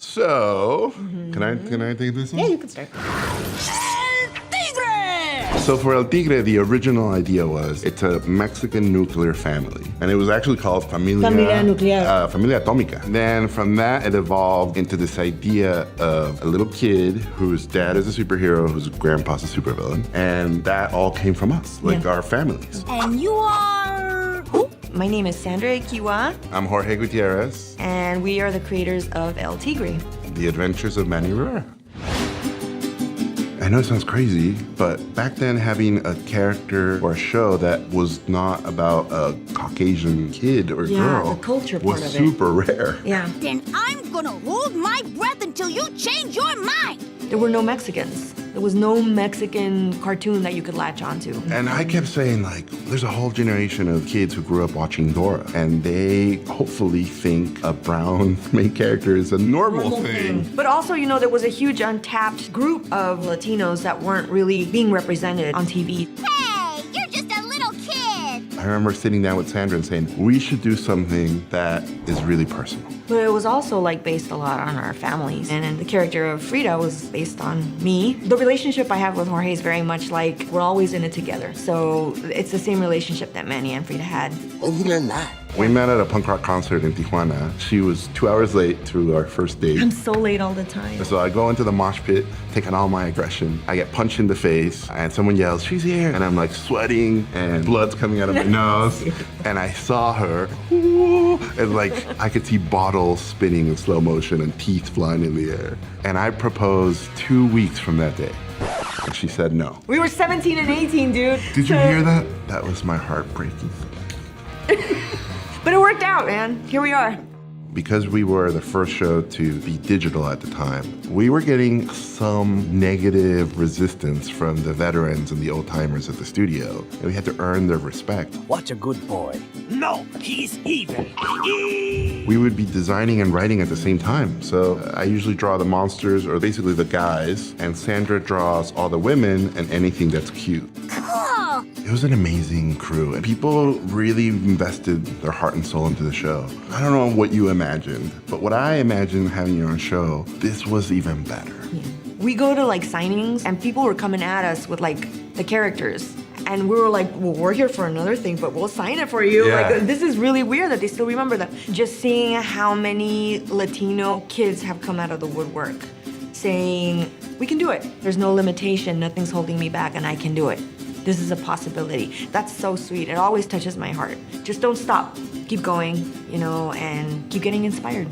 So, can I take this one? Yeah, you can start. So for El Tigre, the original idea was it's a Mexican nuclear family. And it was actually called Familia Nuclear. Familia Atómica. Then from that, it evolved into this idea of a little kid whose dad is a superhero, whose grandpa's a supervillain. And that all came from us, like our families. And you are who? My name is Sandra Equihua, I'm Jorge Gutierrez, and we are the creators of El Tigre. The Adventures of Manny Rivera. I know it sounds crazy, but back then having a character or a show that was not about a Caucasian kid or girl the culture was part of super rare. Yeah. Then I'm gonna hold my breath until you change your mind. There were no Mexicans. There was no Mexican cartoon that you could latch onto. And I kept saying, like, there's a whole generation of kids who grew up watching Dora, and they hopefully think a brown main character is a normal thing. But also, you know, there was a huge untapped group of Latinos that weren't really being represented on TV. Hey, you're just a little kid. I remember sitting down with Sandra and saying, we should do something that is really personal. But it was also like based a lot on our families. And the character of Frida was based on me. The relationship I have with Jorge is very much like we're always in it together. So it's the same relationship that Manny and Frida had. When you learn that? We met at a punk rock concert in Tijuana. She was 2 hours late to our first date. I'm so late all the time. So I go into the mosh pit, taking all my aggression. I get punched in the face, and someone yells, "She's here!" And I'm like sweating, and blood's coming out of my nose. And I saw her, and like I could see bottles spinning in slow motion and teeth flying in the air. And I proposed 2 weeks from that day. And she said no. We were 17 and 18, dude. Did you hear that? That was my heart breaking. But it worked out, man. Here we are. Because we were the first show to be digital at the time, we were getting some negative resistance from the veterans and the old timers at the studio. And we had to earn their respect. Watch a good boy. No, he's evil. We would be designing and writing at the same time. So I usually draw the monsters, or basically the guys, and Sandra draws all the women and anything that's cute. Cool. It was an amazing crew, and people really invested their heart and soul into the show. I don't know what you imagined, but what I imagined having your own show, this was even better. Yeah. We go to like signings, and people were coming at us with like the characters. And we were like, well, we're here for another thing, but we'll sign it for you. Yeah. Like, this is really weird that they still remember them. Just seeing how many Latino kids have come out of the woodwork saying, we can do it. There's no limitation, nothing's holding me back, and I can do it. This is a possibility. That's so sweet. It always touches my heart. Just don't stop. Keep going, you know, and keep getting inspired.